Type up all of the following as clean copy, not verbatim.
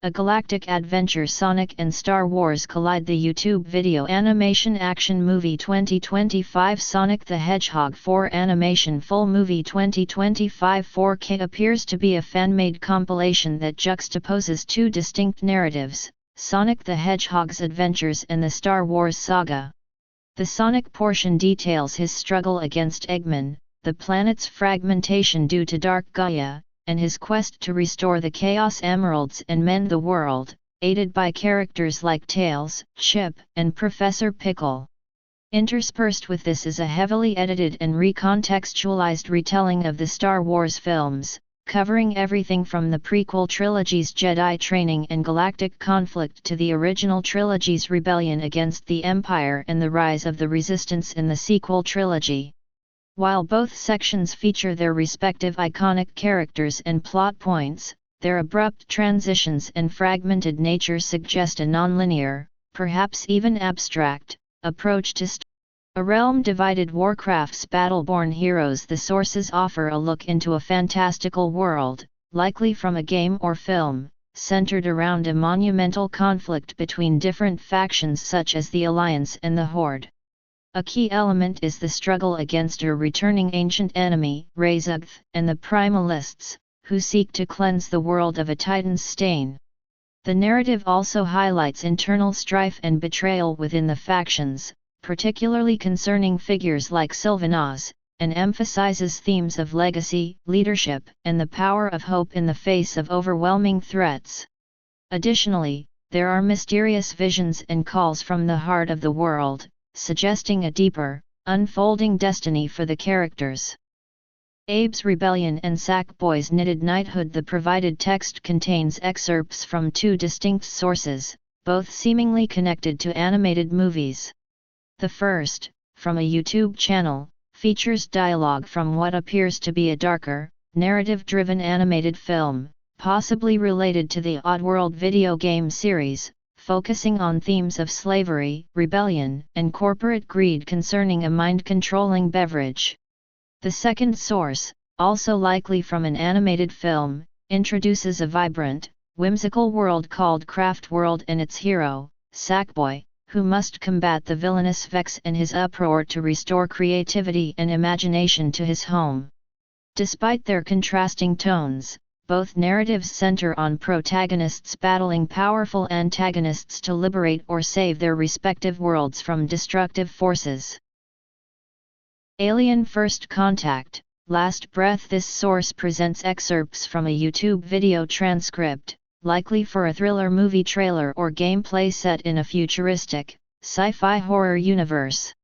A galactic adventure. Sonic and Star Wars collide. The YouTube video animation action movie 2025 Sonic the Hedgehog 4 animation full movie 2025 4K appears to be a fan-made compilation that juxtaposes two distinct narratives, Sonic the Hedgehog's adventures and the Star Wars saga. The Sonic portion details his struggle against Eggman, the planet's fragmentation due to Dark Gaia, and his quest to restore the Chaos Emeralds and mend the world, aided by characters like Tails, Chip, and Professor Pickle. Interspersed with this is a heavily edited and recontextualized retelling of the Star Wars films, covering everything from the prequel trilogy's Jedi training and galactic conflict to the original trilogy's rebellion against the Empire and the rise of the Resistance in the sequel trilogy. While both sections feature their respective iconic characters and plot points, their abrupt transitions and fragmented nature suggest a nonlinear, perhaps even abstract, approach to a realm divided. Warcraft's Battleborn heroes. The sources offer a look into a fantastical world, likely from a game or film, centered around a monumental conflict between different factions such as the Alliance and the Horde. A key element is the struggle against a returning ancient enemy, Razugth, and the Primalists, who seek to cleanse the world of a Titan's stain. The narrative also highlights internal strife and betrayal within the factions, particularly concerning figures like Sylvanas, and emphasizes themes of legacy, leadership, and the power of hope in the face of overwhelming threats. Additionally, there are mysterious visions and calls from the heart of the world, suggesting a deeper, unfolding destiny for the characters. Abe's Rebellion and Sackboy's Knitted Knighthood. The provided text contains excerpts from two distinct sources, both seemingly connected to animated movies. The first, from a YouTube channel, features dialogue from what appears to be a darker, narrative-driven animated film, possibly related to the Oddworld video game series, focusing on themes of slavery, rebellion, and corporate greed concerning a mind-controlling beverage. The second source, also likely from an animated film, introduces a vibrant, whimsical world called Craft World and its hero, Sackboy, who must combat the villainous Vex and his uproar to restore creativity and imagination to his home. Despite their contrasting tones, both narratives center on protagonists battling powerful antagonists to liberate or save their respective worlds from destructive forces. Alien First Contact, Last Breath. This source presents excerpts from a YouTube video transcript, likely for a thriller movie trailer or gameplay set in a futuristic, sci-fi horror universe.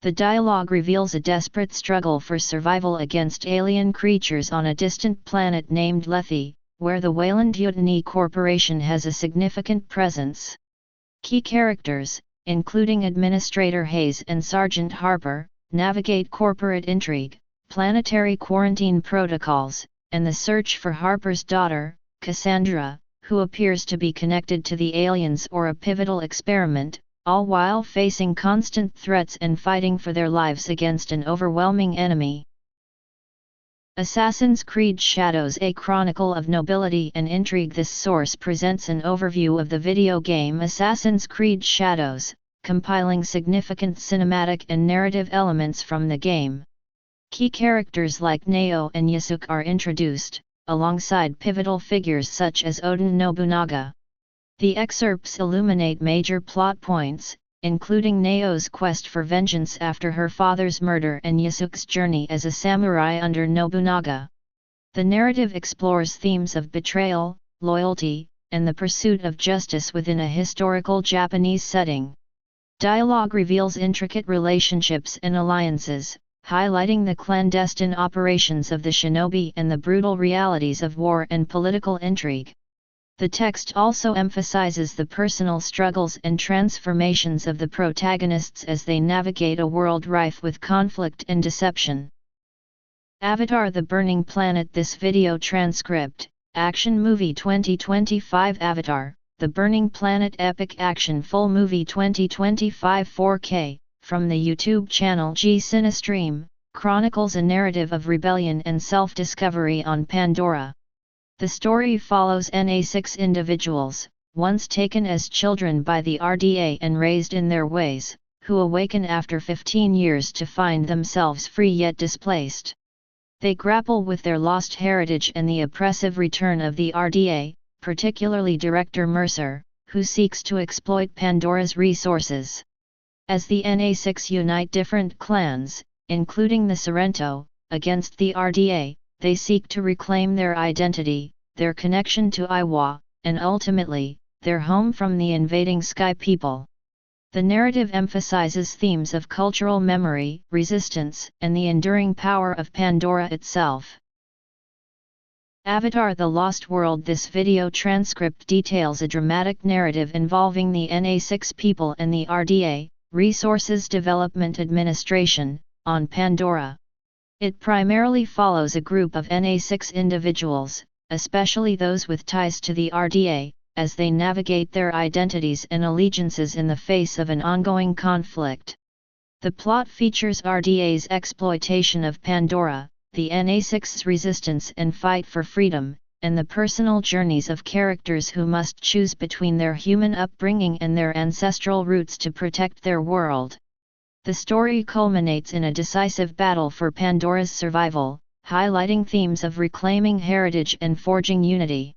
The dialogue reveals a desperate struggle for survival against alien creatures on a distant planet named Lethe, where the Weyland-Yutani Corporation has a significant presence. Key characters, including Administrator Hayes and Sergeant Harper, navigate corporate intrigue, planetary quarantine protocols, and the search for Harper's daughter, Cassandra, who appears to be connected to the aliens or a pivotal experiment, all while facing constant threats and fighting for their lives against an overwhelming enemy. Assassin's Creed Shadows, a chronicle of nobility and intrigue. This source presents an overview of the video game Assassin's Creed Shadows, compiling significant cinematic and narrative elements from the game. Key characters like Neo and Yasuke are introduced, alongside pivotal figures such as Oda Nobunaga. The excerpts illuminate major plot points, including Neo's quest for vengeance after her father's murder and Yasuke's journey as a samurai under Nobunaga. The narrative explores themes of betrayal, loyalty, and the pursuit of justice within a historical Japanese setting. Dialogue reveals intricate relationships and alliances, highlighting the clandestine operations of the shinobi and the brutal realities of war and political intrigue. The text also emphasizes the personal struggles and transformations of the protagonists as they navigate a world rife with conflict and deception. Avatar: The Burning Planet. This video transcript, Action Movie 2025 Avatar: The Burning Planet Epic Action Full Movie 2025 4K, from the YouTube channel G Cinestream, chronicles a narrative of rebellion and self-discovery on Pandora. The story follows NA6 individuals, once taken as children by the RDA and raised in their ways, who awaken after 15 years to find themselves free yet displaced. They grapple with their lost heritage and the oppressive return of the RDA, particularly Director Mercer, who seeks to exploit Pandora's resources. As the NA6 unite different clans, including the Sorrento, against the RDA, they seek to reclaim their identity, their connection to Iwa, and ultimately, their home from the invading Sky people. The narrative emphasizes themes of cultural memory, resistance, and the enduring power of Pandora itself. Avatar: The Lost World. This video transcript details a dramatic narrative involving the NA6 people and the RDA, Resources Development Administration, on Pandora. It primarily follows a group of NA6 individuals, especially those with ties to the RDA, as they navigate their identities and allegiances in the face of an ongoing conflict. The plot features RDA's exploitation of Pandora, the NA6's resistance and fight for freedom, and the personal journeys of characters who must choose between their human upbringing and their ancestral roots to protect their world. The story culminates in a decisive battle for Pandora's survival, highlighting themes of reclaiming heritage and forging unity.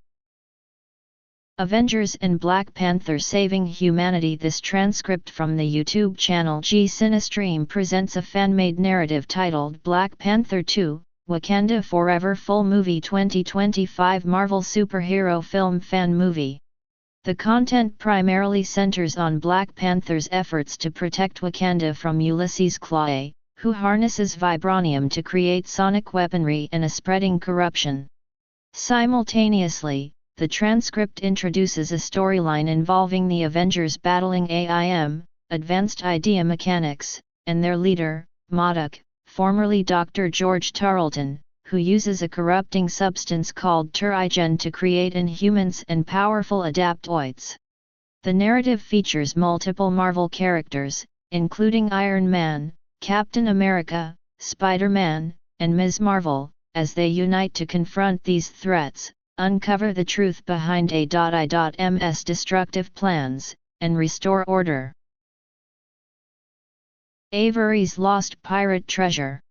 Avengers and Black Panther saving humanity. This transcript from the YouTube channel G Cinestream presents a fan-made narrative titled Black Panther 2, Wakanda Forever Full Movie 2025 Marvel superhero film fan movie. The content primarily centers on Black Panther's efforts to protect Wakanda from Ulysses Klaue, who harnesses vibranium to create sonic weaponry and a spreading corruption. Simultaneously, the transcript introduces a storyline involving the Avengers battling AIM, Advanced Idea Mechanics, and their leader, MODOK, formerly Dr. George Tarleton, who uses a corrupting substance called Turigen to create inhumans and powerful adaptoids. The narrative features multiple Marvel characters, including Iron Man, Captain America, Spider-Man, and Ms. Marvel, as they unite to confront these threats, uncover the truth behind A.I.M.'s destructive plans, and restore order. Avery's Lost Pirate Treasure.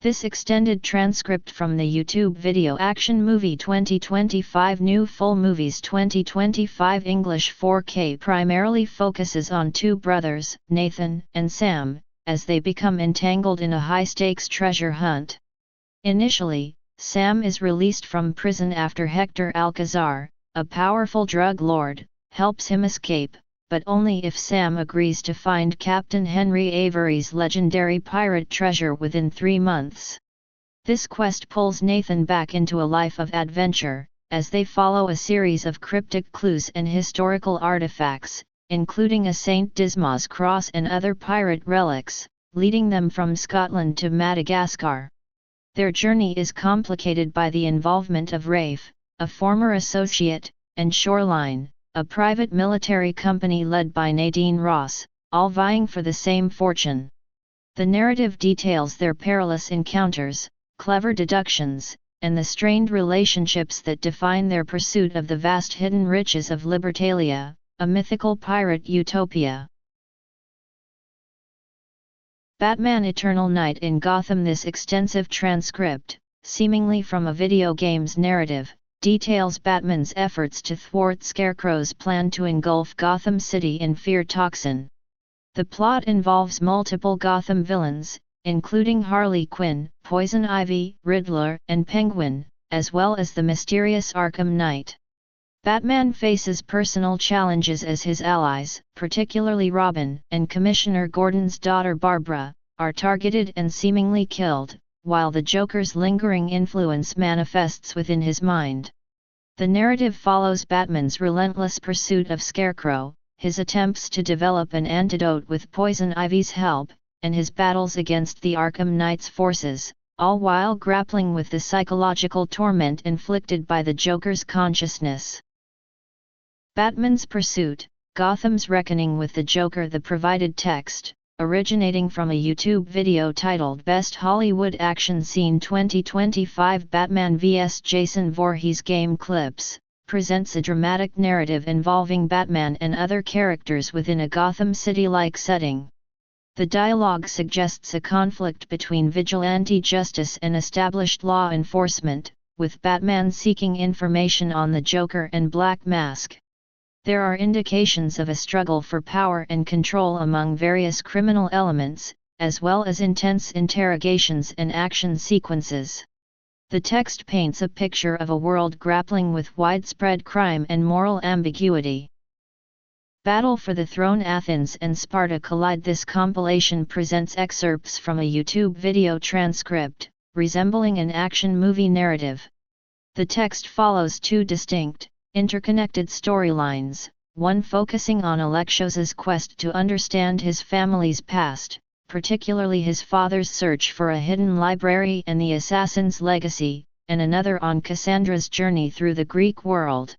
This extended transcript from the YouTube video Action Movie 2025 New Full Movies 2025 English 4K primarily focuses on two brothers, Nathan and Sam, as they become entangled in a high-stakes treasure hunt. Initially, Sam is released from prison after Hector Alcazar, a powerful drug lord, helps him escape, but only if Sam agrees to find Captain Henry Avery's legendary pirate treasure within 3 months. This quest pulls Nathan back into a life of adventure, as they follow a series of cryptic clues and historical artifacts, including a St. Dismas cross and other pirate relics, leading them from Scotland to Madagascar. Their journey is complicated by the involvement of Rafe, a former associate, and Shoreline, a private military company led by Nadine Ross, all vying for the same fortune. The narrative details their perilous encounters, clever deductions, and the strained relationships that define their pursuit of the vast hidden riches of Libertalia, a mythical pirate utopia. Batman: Eternal Night in Gotham. This extensive transcript, seemingly from a video game's narrative, details Batman's efforts to thwart Scarecrow's plan to engulf Gotham City in fear toxin. The plot involves multiple Gotham villains, including Harley Quinn, Poison Ivy, Riddler, and Penguin, as well as the mysterious Arkham Knight. Batman faces personal challenges as his allies, particularly Robin and Commissioner Gordon's daughter Barbara, are targeted and seemingly killed, while the Joker's lingering influence manifests within his mind. The narrative follows Batman's relentless pursuit of Scarecrow, his attempts to develop an antidote with Poison Ivy's help, and his battles against the Arkham Knight's forces, all while grappling with the psychological torment inflicted by the Joker's consciousness. Batman's Pursuit, Gotham's Reckoning with the Joker. The provided text, originating from a YouTube video titled Best Hollywood Action Scene 2025 Batman vs Jason Voorhees Game Clips, presents a dramatic narrative involving Batman and other characters within a Gotham City-like setting. The dialogue suggests a conflict between vigilante justice and established law enforcement, with Batman seeking information on the Joker and Black Mask. There are indications of a struggle for power and control among various criminal elements, as well as intense interrogations and action sequences. The text paints a picture of a world grappling with widespread crime and moral ambiguity. Battle for the Throne: Athens and Sparta collide. This compilation presents excerpts from a YouTube video transcript, resembling an action movie narrative. The text follows two distinct, interconnected storylines, one focusing on Alexos's quest to understand his family's past, particularly his father's search for a hidden library and the assassin's legacy, and another on Cassandra's journey through the Greek world.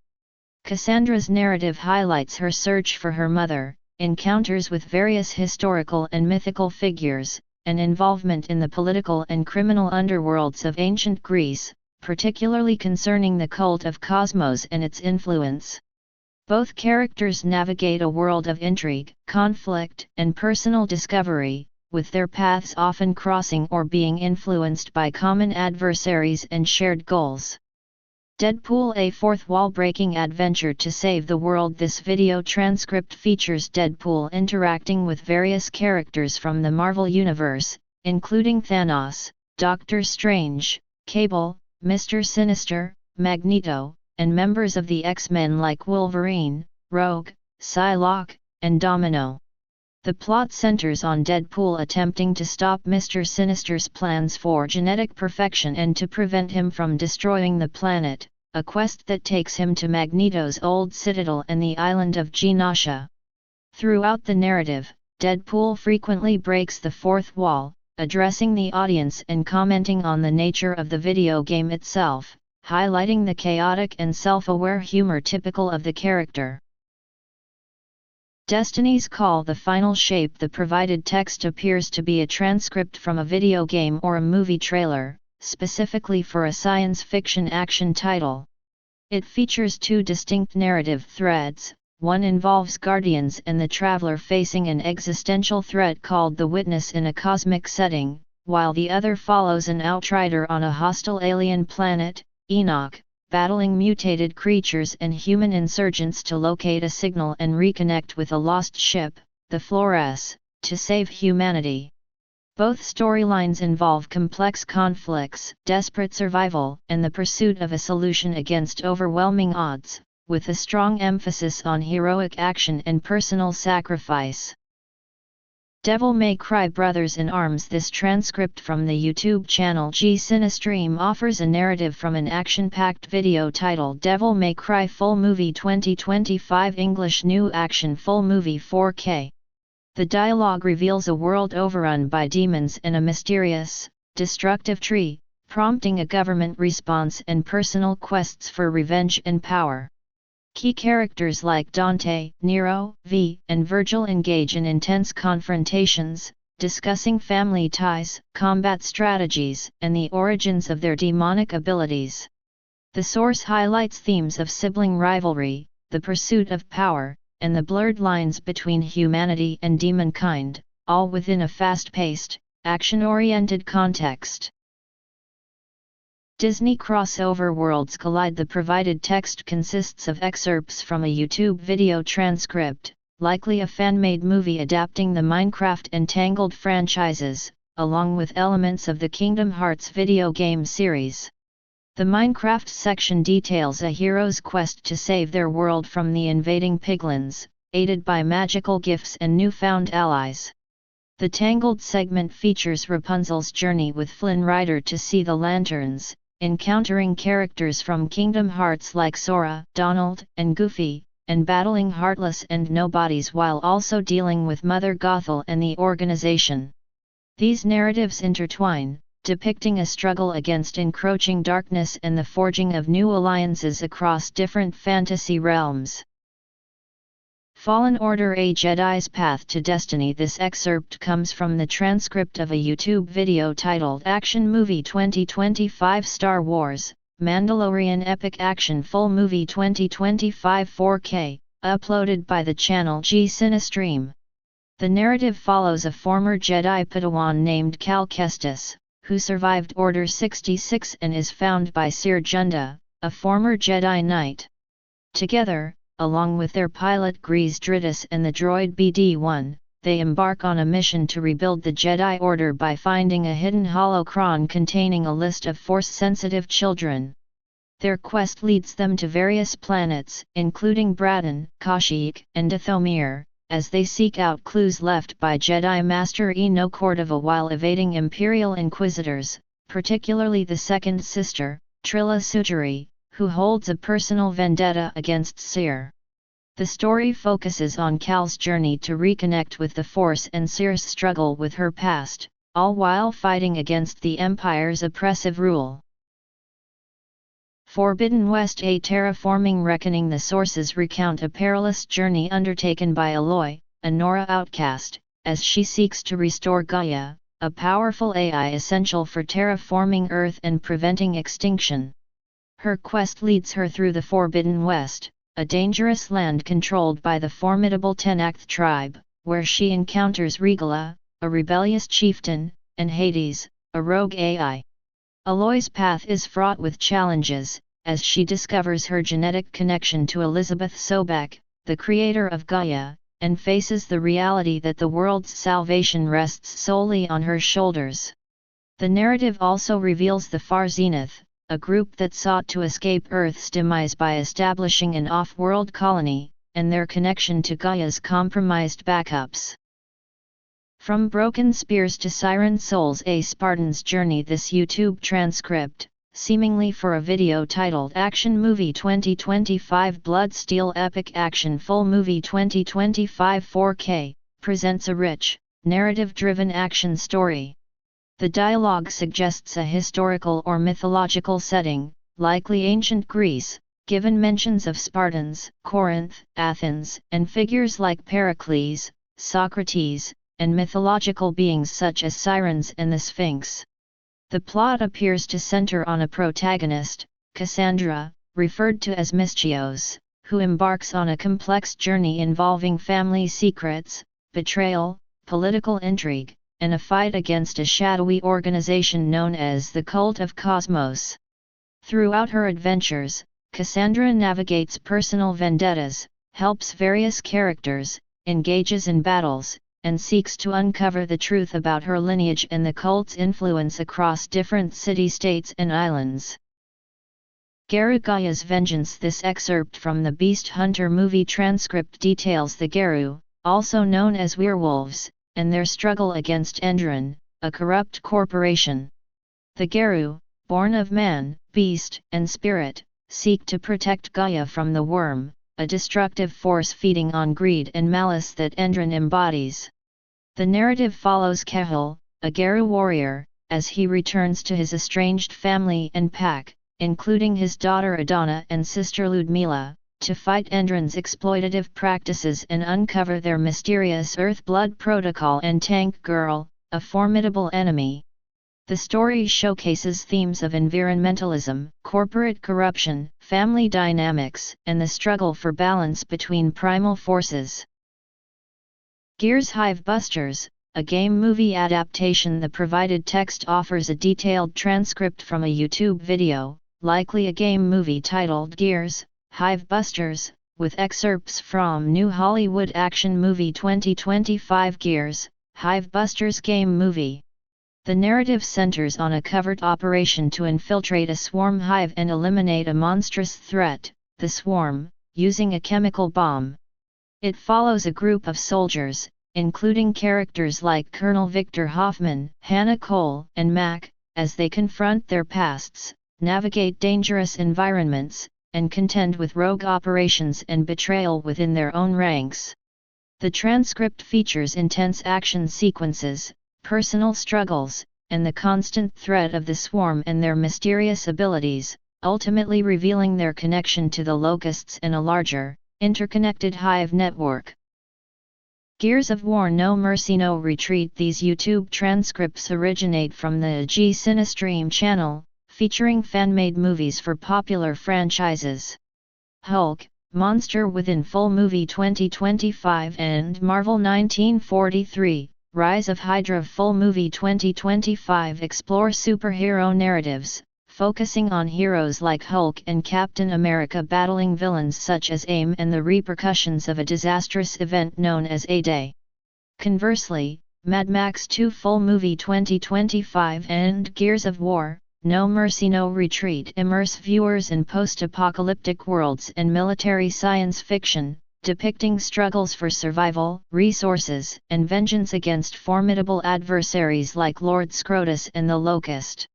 Cassandra's narrative highlights her search for her mother, encounters with various historical and mythical figures, and involvement in the political and criminal underworlds of ancient Greece, particularly concerning the cult of Cosmos and its influence. Both characters navigate a world of intrigue, conflict, and personal discovery, with their paths often crossing or being influenced by common adversaries and shared goals. Deadpool: A fourth wall-breaking adventure to save the world. This video transcript features Deadpool interacting with various characters from the Marvel Universe, including Thanos, Doctor Strange, Cable, Mr. Sinister, Magneto, and members of the X-Men like Wolverine, Rogue, Psylocke, and Domino. The plot centers on Deadpool attempting to stop Mr. Sinister's plans for genetic perfection and to prevent him from destroying the planet, a quest that takes him to Magneto's old citadel and the island of Genosha. Throughout the narrative, Deadpool frequently breaks the fourth wall, addressing the audience and commenting on the nature of the video game itself, highlighting the chaotic and self-aware humor typical of the character. Destiny's Call: The Final Shape. The provided text appears to be a transcript from a video game or a movie trailer, specifically for a science fiction action title. It features two distinct narrative threads. One involves Guardians and the Traveler facing an existential threat called the Witness in a cosmic setting, while the other follows an outrider on a hostile alien planet, Enoch, battling mutated creatures and human insurgents to locate a signal and reconnect with a lost ship, the Flores, to save humanity. Both storylines involve complex conflicts, desperate survival, and the pursuit of a solution against overwhelming odds, with a strong emphasis on heroic action and personal sacrifice. Devil May Cry: Brothers in Arms. This transcript from the YouTube channel G Cinestream offers a narrative from an action-packed video titled Devil May Cry Full Movie 2025 English New Action Full Movie 4K. The dialogue reveals a world overrun by demons and a mysterious, destructive tree, prompting a government response and personal quests for revenge and power. Key characters like Dante, Nero, V, and Virgil engage in intense confrontations, discussing family ties, combat strategies, and the origins of their demonic abilities. The source highlights themes of sibling rivalry, the pursuit of power, and the blurred lines between humanity and demonkind, all within a fast-paced, action-oriented context. Disney Crossover Worlds Collide. The provided text consists of excerpts from a YouTube video transcript, likely a fan-made movie adapting the Minecraft and Tangled franchises, along with elements of the Kingdom Hearts video game series. The Minecraft section details a hero's quest to save their world from the invading piglins, aided by magical gifts and newfound allies. The Tangled segment features Rapunzel's journey with Flynn Rider to see the lanterns, encountering characters from Kingdom Hearts like Sora, Donald, and Goofy, and battling Heartless and Nobodies while also dealing with Mother Gothel and the organization. These narratives intertwine, depicting a struggle against encroaching darkness and the forging of new alliances across different fantasy realms. Fallen Order: A Jedi's Path to Destiny. This excerpt comes from the transcript of a YouTube video titled Action Movie 2025 Star Wars, Mandalorian Epic Action Full Movie 2025 4K, uploaded by the channel G Cinestream. The narrative follows a former Jedi Padawan named Cal Kestis, who survived Order 66 and is found by Cere Junda, a former Jedi Knight. Together, along with their pilot Greez Dritus and the droid BD-1, they embark on a mission to rebuild the Jedi Order by finding a hidden holocron containing a list of Force-sensitive children. Their quest leads them to various planets, including Braton, Kashyyyk, and Dathomir, as they seek out clues left by Jedi Master Eno Cordova while evading Imperial Inquisitors, particularly the second sister, Trilla Suturi, who holds a personal vendetta against Cere. The story focuses on Cal's journey to reconnect with the Force and Cere's struggle with her past, all while fighting against the Empire's oppressive rule. Forbidden West: A terraforming reckoning. The sources recount a perilous journey undertaken by Aloy, a Nora outcast, as she seeks to restore Gaia, a powerful AI essential for terraforming Earth and preventing extinction. Her quest leads her through the Forbidden West, a dangerous land controlled by the formidable Tenakth tribe, where she encounters Regala, a rebellious chieftain, and Hades, a rogue AI. Aloy's path is fraught with challenges, as she discovers her genetic connection to Elizabeth Sobek, the creator of Gaia, and faces the reality that the world's salvation rests solely on her shoulders. The narrative also reveals the Far Zenith, a group that sought to escape Earth's demise by establishing an off-world colony, and their connection to Gaia's compromised backups. From Broken Spears to Siren Souls: A Spartan's Journey. This YouTube transcript, seemingly for a video titled Action Movie 2025 Bloodsteel Epic Action Full Movie 2025 4K, presents a rich, narrative-driven action story. The dialogue suggests a historical or mythological setting, likely ancient Greece, given mentions of Spartans, Corinth, Athens, and figures like Pericles, Socrates, and mythological beings such as sirens and the Sphinx. The plot appears to center on a protagonist, Cassandra, referred to as Misthios, who embarks on a complex journey involving family secrets, betrayal, political intrigue, and a fight against a shadowy organization known as the Cult of Cosmos. Throughout her adventures, Cassandra navigates personal vendettas, helps various characters, engages in battles, and seeks to uncover the truth about her lineage and the cult's influence across different city-states and islands. Garou: Gaia's Vengeance. This excerpt from the Beast Hunter movie transcript details the Garou, also known as werewolves, and their struggle against Endron, a corrupt corporation. The Garou, born of man, beast, and spirit, seek to protect Gaia from the Worm, a destructive force feeding on greed and malice that Endron embodies. The narrative follows Kehul, a Garou warrior, as he returns to his estranged family and pack, including his daughter Adana and sister Ludmila, to fight Endron's exploitative practices and uncover their mysterious Earthblood Protocol and Tank Girl, a formidable enemy. The story showcases themes of environmentalism, corporate corruption, family dynamics, and the struggle for balance between primal forces. Gears: Hive Busters, a game movie adaptation. The provided text offers a detailed transcript from a YouTube video, likely a game movie titled Gears: Hive Busters, with excerpts from New Hollywood Action Movie 2025 Gears: Hive Busters game movie. The narrative centers on a covert operation to infiltrate a swarm hive and eliminate a monstrous threat, the Swarm, using a chemical bomb. It follows a group of soldiers, including characters like Colonel Victor Hoffman, Hannah Cole, and Mac, as they confront their pasts, navigate dangerous environments, and contend with rogue operations and betrayal within their own ranks. The transcript features intense action sequences, personal struggles, and the constant threat of the Swarm and their mysterious abilities, ultimately revealing their connection to the Locusts and a larger, Interconnected Hive Network. Gears of War No Mercy No Retreat. These YouTube transcripts originate from the G Cinestream channel, featuring fan-made movies for popular franchises. Hulk, Monster Within Full Movie 2025 and Marvel 1943, Rise of Hydra Full Movie 2025 explore superhero narratives, focusing on heroes like Hulk and Captain America battling villains such as AIM and the repercussions of a disastrous event known as A-Day. Conversely, Mad Max 2 Full Movie 2025 and Gears of War, No Mercy No Retreat immerse viewers in post-apocalyptic worlds and military science fiction, depicting struggles for survival, resources, and vengeance against formidable adversaries like Lord Scrotus and the Locust.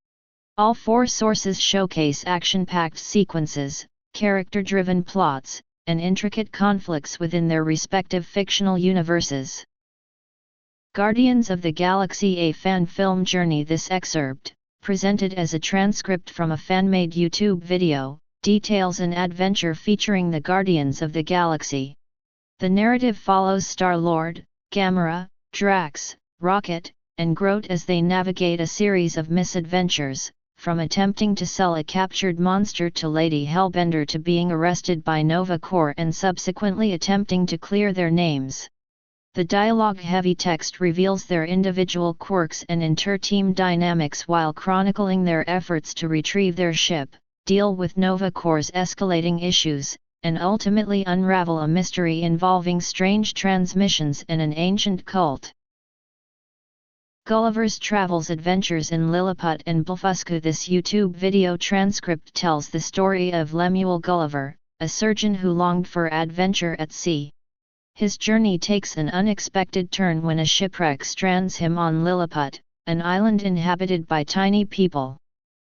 All four sources showcase action-packed sequences, character-driven plots, and intricate conflicts within their respective fictional universes. Guardians of the Galaxy: A Fan Film Journey. This excerpt, presented as a transcript from a fan-made YouTube video, details an adventure featuring the Guardians of the Galaxy. The narrative follows Star-Lord, Gamora, Drax, Rocket, and Groot as they navigate a series of misadventures, from attempting to sell a captured monster to Lady Hellbender to being arrested by Nova Corps and subsequently attempting to clear their names. The dialogue-heavy text reveals their individual quirks and inter-team dynamics while chronicling their efforts to retrieve their ship, deal with Nova Corps' escalating issues, and ultimately unravel a mystery involving strange transmissions and an ancient cult. Gulliver's Travels: Adventures in Lilliput and Blefuscu. This YouTube video transcript tells the story of Lemuel Gulliver, a surgeon who longed for adventure at sea. His journey takes an unexpected turn when a shipwreck strands him on Lilliput, an island inhabited by tiny people.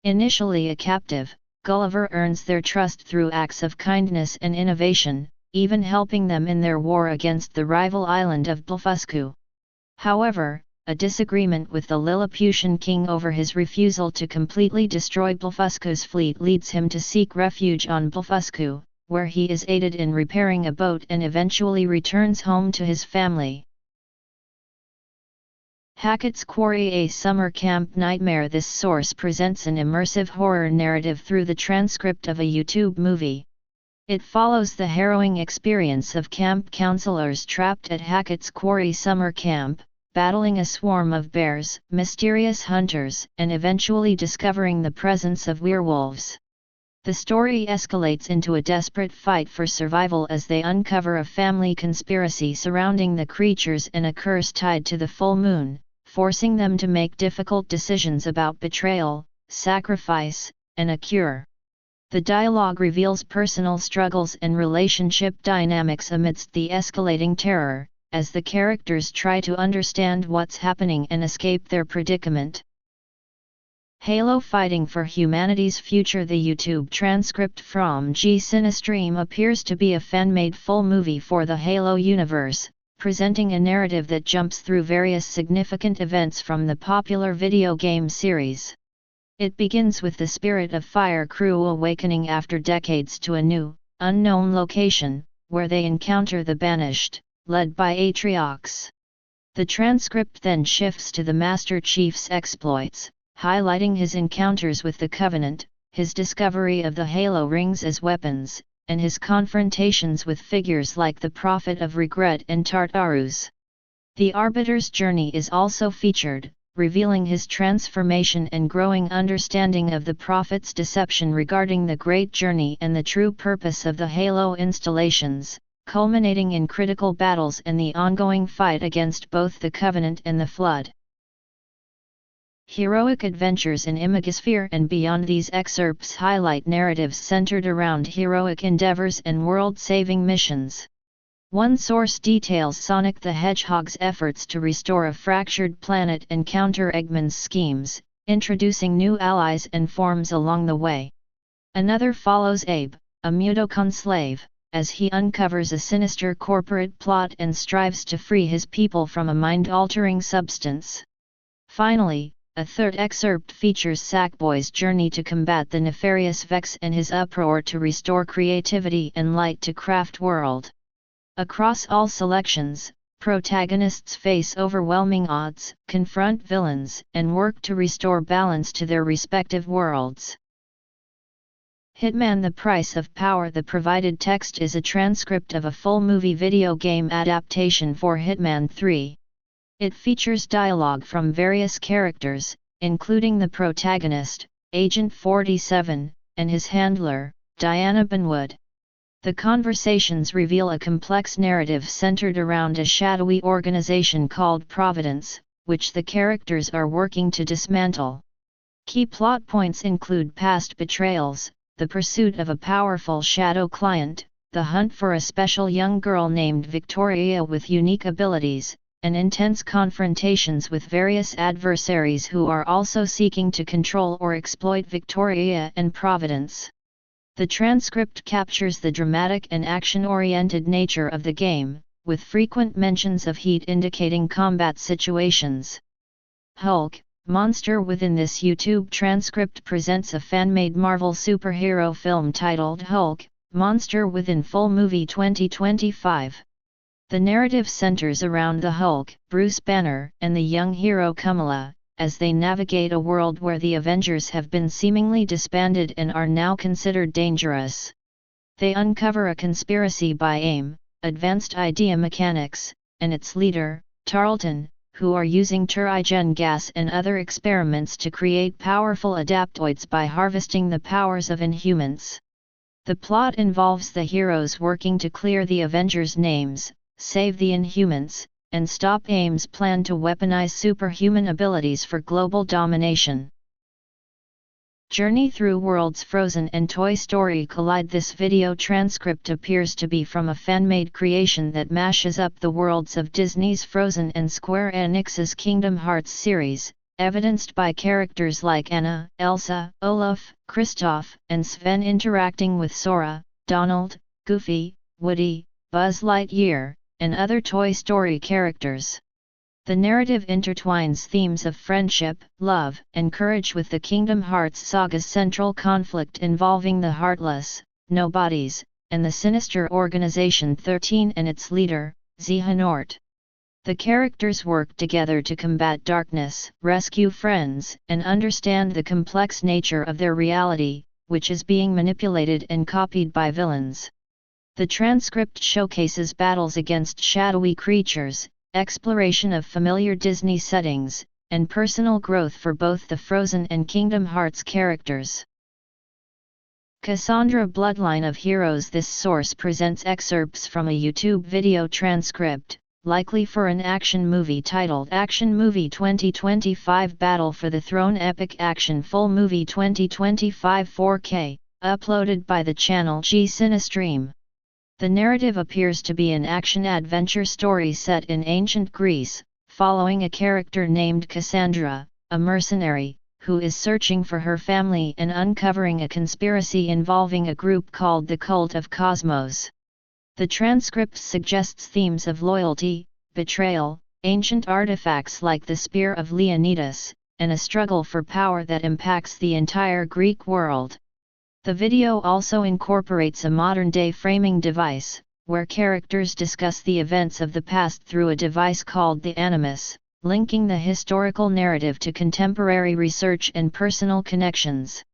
Initially a captive, Gulliver earns their trust through acts of kindness and innovation, even helping them in their war against the rival island of Blefuscu. However, a disagreement with the Lilliputian king over his refusal to completely destroy Blefuscu's fleet leads him to seek refuge on Blefuscu, where he is aided in repairing a boat and eventually returns home to his family. Hackett's Quarry: A Summer Camp Nightmare. This source presents an immersive horror narrative through the transcript of a YouTube movie. It follows the harrowing experience of camp counselors trapped at Hackett's Quarry Summer Camp, battling a swarm of bears, mysterious hunters, and eventually discovering the presence of werewolves. The story escalates into a desperate fight for survival as they uncover a family conspiracy surrounding the creatures and a curse tied to the full moon, forcing them to make difficult decisions about betrayal, sacrifice, and a cure. The dialogue reveals personal struggles and relationship dynamics amidst the escalating terror, as the characters try to understand what's happening and escape their predicament. Halo: Fighting for Humanity's Future. The YouTube transcript from G Cinestream appears to be a fan-made full movie for the Halo universe, presenting a narrative that jumps through various significant events from the popular video game series. It begins with the Spirit of Fire crew awakening after decades to a new, unknown location, where they encounter the Banished, led by Atriox. The transcript then shifts to the Master Chief's exploits, highlighting his encounters with the Covenant, his discovery of the Halo rings as weapons, and his confrontations with figures like the Prophet of Regret and Tartarus. The Arbiter's journey is also featured, revealing his transformation and growing understanding of the Prophet's deception regarding the Great Journey and the true purpose of the Halo installations, culminating in critical battles and the ongoing fight against both the Covenant and the Flood. Heroic Adventures in Imagosphere and Beyond. These excerpts highlight narratives centered around heroic endeavors and world-saving missions. One source details Sonic the Hedgehog's efforts to restore a fractured planet and counter Eggman's schemes, introducing new allies and forms along the way. Another follows Abe, a Mudokon slave, as he uncovers a sinister corporate plot and strives to free his people from a mind-altering substance. Finally, A third excerpt features Sackboy's journey to combat the nefarious Vex and his uproar to restore creativity and light to Craft World. Across all selections, protagonists face overwhelming odds, confront villains, and work to restore balance to their respective worlds. Hitman: The Price of Power. The provided text is a transcript of a full movie video game adaptation for Hitman 3. It features dialogue from various characters, including the protagonist, Agent 47, and his handler, Diana Benwood. The conversations reveal a complex narrative centered around a shadowy organization called Providence, which the characters are working to dismantle. Key plot points include past betrayals, the pursuit of a powerful shadow client, the hunt for a special young girl named Victoria with unique abilities, and intense confrontations with various adversaries who are also seeking to control or exploit Victoria and Providence. The transcript captures the dramatic and action-oriented nature of the game, with frequent mentions of heat indicating combat situations. Hulk, Monster. Within this YouTube transcript presents a fan-made Marvel superhero film titled Hulk, Monster within full movie 2025. The narrative centers around the Hulk, Bruce Banner, and the young hero Kamala, as they navigate a world where the Avengers have been seemingly disbanded and are now considered dangerous. They uncover a conspiracy by AIM, Advanced Idea Mechanics, and its leader, Tarleton, who are using Turigen gas and other experiments to create powerful adaptoids by harvesting the powers of Inhumans. The plot involves the heroes working to clear the Avengers' names, save the Inhumans, and stop AIM's plan to weaponize superhuman abilities for global domination. Journey through worlds. Frozen and Toy Story collide. This video transcript appears to be from a fan-made creation that mashes up the worlds of Disney's Frozen and Square Enix's Kingdom Hearts series, evidenced by characters like Anna, Elsa, Olaf, Kristoff, and Sven interacting with Sora, Donald, Goofy, Woody, Buzz Lightyear, and other Toy Story characters. The narrative intertwines themes of friendship, love, and courage with the Kingdom Hearts saga's central conflict involving the Heartless, Nobodies, and the sinister Organization 13 and its leader, Xehanort. The characters work together to combat darkness, rescue friends, and understand the complex nature of their reality, which is being manipulated and copied by villains. The transcript showcases battles against shadowy creatures, exploration of familiar Disney settings, and personal growth for both the Frozen and Kingdom Hearts characters. Cassandra: Bloodline of Heroes. This source presents excerpts from a YouTube video transcript, likely for an action movie titled Action Movie 2025 Battle for the Throne Epic Action Full Movie 2025 4K, uploaded by the channel G Cinestream. The narrative appears to be an action-adventure story set in ancient Greece, following a character named Cassandra, a mercenary, who is searching for her family and uncovering a conspiracy involving a group called the Cult of Cosmos. The transcript suggests themes of loyalty, betrayal, ancient artifacts like the Spear of Leonidas, and a struggle for power that impacts the entire Greek world. The video also incorporates a modern-day framing device, where characters discuss the events of the past through a device called the Animus, linking the historical narrative to contemporary research and personal connections.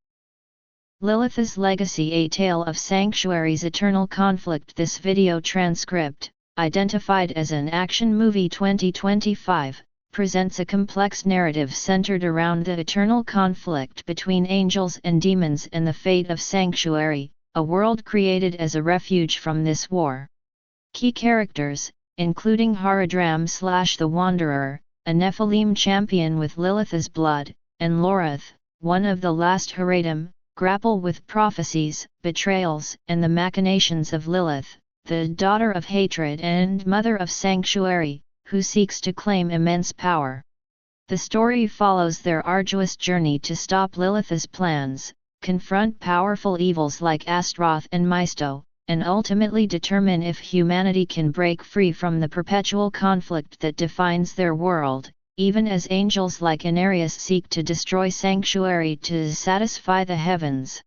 Lilith's Legacy: A Tale of Sanctuary's Eternal Conflict. This video transcript, identified as an Action Movie 2025, presents a complex narrative centered around the eternal conflict between angels and demons and the fate of Sanctuary, a world created as a refuge from this war. Key characters, including Haradram / the Wanderer, a Nephilim champion with Lilith's blood, and Lorith, one of the last Haradrim, grapple with prophecies, betrayals, and the machinations of Lilith, the daughter of hatred and mother of Sanctuary, who seeks to claim immense power. The story follows their arduous journey to stop Lilith's plans, confront powerful evils like Astaroth and Maisto, and ultimately determine if humanity can break free from the perpetual conflict that defines their world. even as angels like Anarius seek to destroy sanctuary to satisfy the heavens.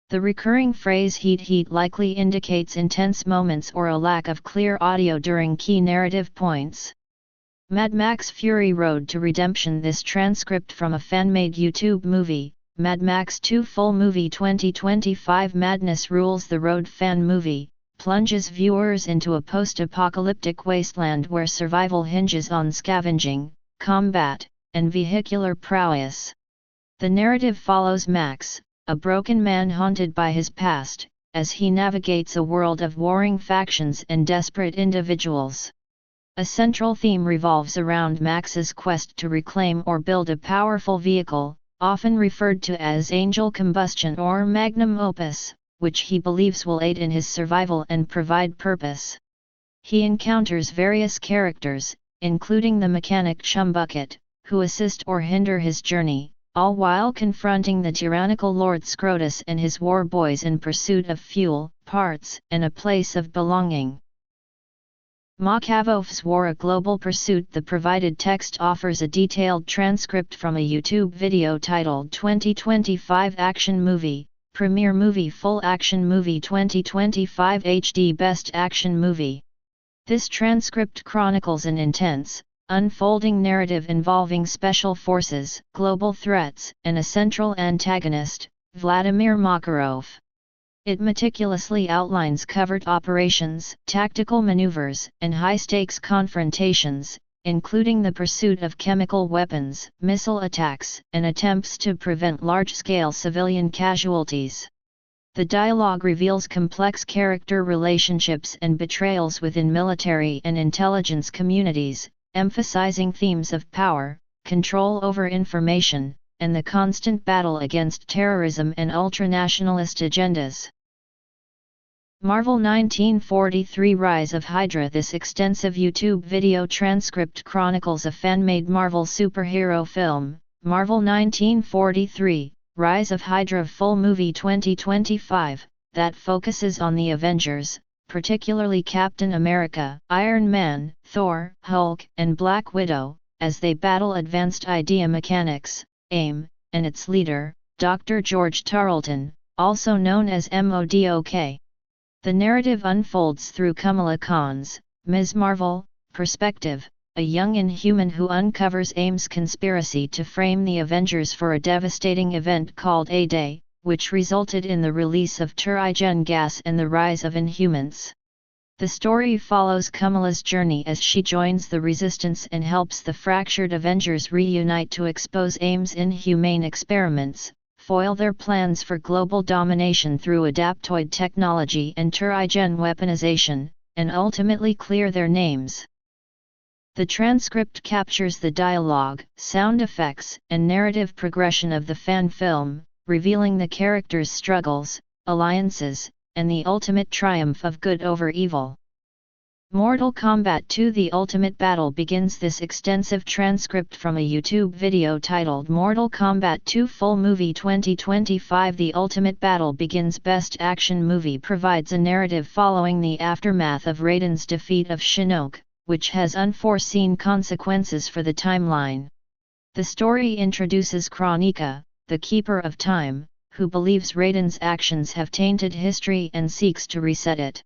The recurring phrase heat heat likely indicates intense moments or a lack of clear audio during key narrative points. Mad Max Fury Road to Redemption. This transcript from a fan-made YouTube movie, Mad Max 2 Full Movie 2025. Madness Rules. The Road fan movie plunges viewers into a post-apocalyptic wasteland where survival hinges on scavenging, combat, and vehicular prowess. The narrative follows Max, a broken man haunted by his past, as he navigates a world of warring factions and desperate individuals. A central theme revolves around Max's quest to reclaim or build a powerful vehicle, often referred to as angel combustion or magnum opus, which he believes will aid in his survival and provide purpose. He encounters various characters, including the mechanic Chumbucket, who assist or hinder his journey, all while confronting the tyrannical Lord Scrotus and his war boys in pursuit of fuel, parts, and a place of belonging. Macavo's War: A Global Pursuit. The provided text offers a detailed transcript from a YouTube video titled 2025 Action Movie, Premiere Movie, Full Action Movie 2025 HD, Best Action Movie. This transcript chronicles an intense, unfolding narrative involving special forces, global threats, and a central antagonist, Vladimir Makarov. It meticulously outlines covert operations, tactical maneuvers, and high-stakes confrontations, including the pursuit of chemical weapons, missile attacks, and attempts to prevent large-scale civilian casualties. The dialogue reveals complex character relationships and betrayals within military and intelligence communities, emphasizing themes of power, control over information, and the constant battle against terrorism and ultranationalist agendas. Marvel 1943 Rise of Hydra. This extensive YouTube video transcript chronicles a fan-made Marvel superhero film, Marvel 1943, Rise of Hydra Full Movie 2025, that focuses on the Avengers, particularly Captain America, Iron Man, Thor, Hulk, and Black Widow, as they battle advanced idea mechanics, AIM, and its leader, Dr. George Tarleton, also known as MODOK. The narrative unfolds through Kamala Khan's, Ms. Marvel, perspective, a young Inhuman who uncovers AIM's conspiracy to frame the Avengers for a devastating event called A-Day, which resulted in the release of Terrigen gas and the rise of Inhumans. The story follows Kamala's journey as she joins the Resistance and helps the fractured Avengers reunite to expose AIM's inhumane experiments, foil their plans for global domination through adaptoid technology and Terrigen weaponization, and ultimately clear their names. The transcript captures the dialogue, sound effects, and narrative progression of the fan film, revealing the characters' struggles, alliances, and the ultimate triumph of good over evil. Mortal Kombat 2: The Ultimate Battle begins. This extensive transcript from a YouTube video titled Mortal Kombat 2 Full Movie 2025 The Ultimate Battle begins. Best Action Movie provides a narrative following the aftermath of Raiden's defeat of Shinnok, which has unforeseen consequences for the timeline. The story introduces Kronika, the Keeper of Time, who believes Raiden's actions have tainted history and seeks to reset it.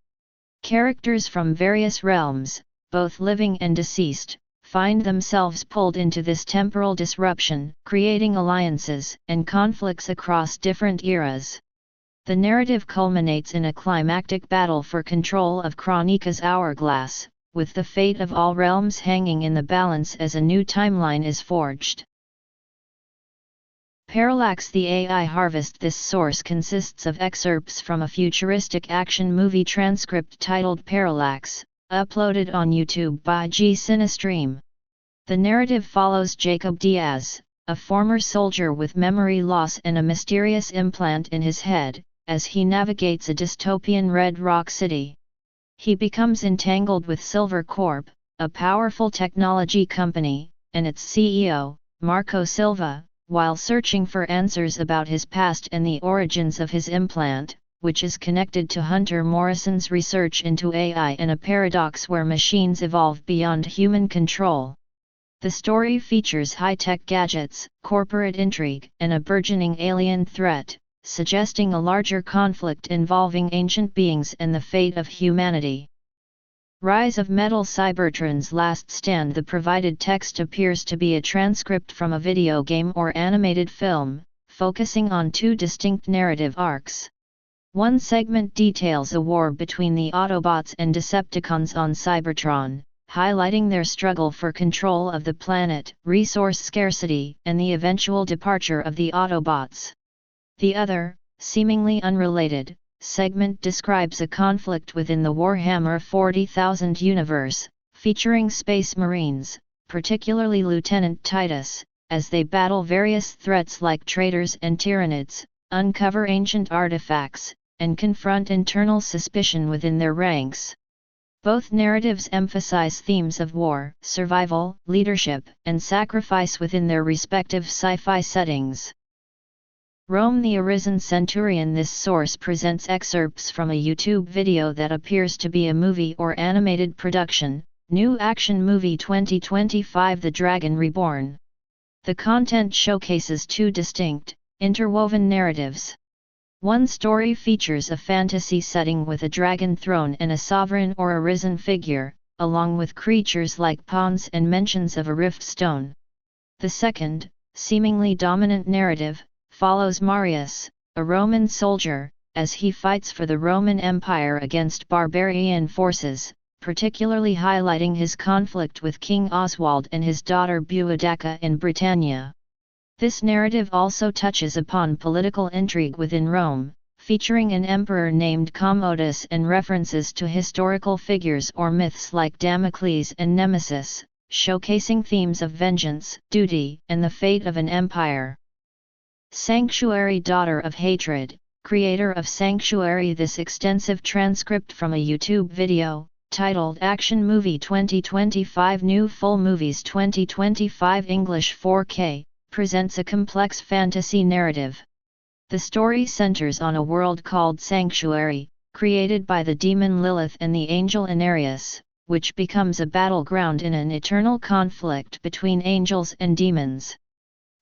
Characters from various realms, both living and deceased, find themselves pulled into this temporal disruption, creating alliances and conflicts across different eras. The narrative culminates in a climactic battle for control of Kronika's hourglass, with the fate of all realms hanging in the balance as a new timeline is forged. Parallax: The AI Harvest. This source consists of excerpts from a futuristic action movie transcript titled Parallax, uploaded on YouTube by G Cinestream. The narrative follows Jacob Diaz, a former soldier with memory loss and a mysterious implant in his head, as he navigates a dystopian Red Rock City. He becomes entangled with Silver Corp, a powerful technology company, and its CEO, Marco Silva, while searching for answers about his past and the origins of his implant, which is connected to Hunter Morrison's research into AI and a paradox where machines evolve beyond human control. The story features high-tech gadgets, corporate intrigue, and a burgeoning alien threat, suggesting a larger conflict involving ancient beings and the fate of humanity. Rise of Metal Cybertron's Last Stand. The provided text appears to be a transcript from a video game or animated film, focusing on two distinct narrative arcs. One segment details a war between the Autobots and Decepticons on Cybertron, highlighting their struggle for control of the planet, resource scarcity, and the eventual departure of the Autobots. The other, seemingly unrelated, segment describes a conflict within the Warhammer 40,000 universe, featuring Space Marines, particularly Lieutenant Titus, as they battle various threats like traitors and Tyranids, uncover ancient artifacts, and confront internal suspicion within their ranks. Both narratives emphasize themes of war, survival, leadership, and sacrifice within their respective sci-fi settings. Rome the Arisen Centurion. This source presents excerpts from a YouTube video that appears to be a movie or animated production, New Action Movie 2025 The Dragon Reborn. The content showcases two distinct, interwoven narratives. One story features a fantasy setting with a dragon throne and a sovereign or arisen figure, along with creatures like pawns and mentions of a rift stone. The second, seemingly dominant narrative, follows Marius, a Roman soldier, as he fights for the Roman Empire against barbarian forces, particularly highlighting his conflict with King Oswald and his daughter Boudicca in Britannia. This narrative also touches upon political intrigue within Rome, featuring an emperor named Commodus and references to historical figures or myths like Damocles and Nemesis, showcasing themes of vengeance, duty, and the fate of an empire. Sanctuary Daughter of Hatred, creator of Sanctuary. This extensive transcript from a YouTube video, titled Action Movie 2025 New Full Movies 2025 English 4K, presents a complex fantasy narrative. The story centers on a world called Sanctuary, created by the demon Lilith and the angel Anarius, which becomes a battleground in an eternal conflict between angels and demons.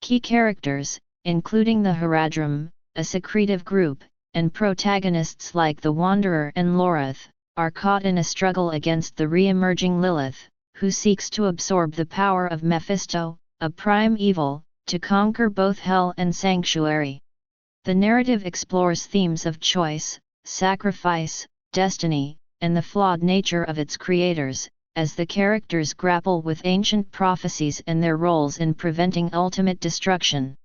Key characters, including the Haradrim, a secretive group, and protagonists like the Wanderer and Lorith, are caught in a struggle against the re-emerging Lilith, who seeks to absorb the power of Mephisto, a prime evil, to conquer both Hell and Sanctuary. The narrative explores themes of choice, sacrifice, destiny, and the flawed nature of its creators, as the characters grapple with ancient prophecies and their roles in preventing ultimate destruction.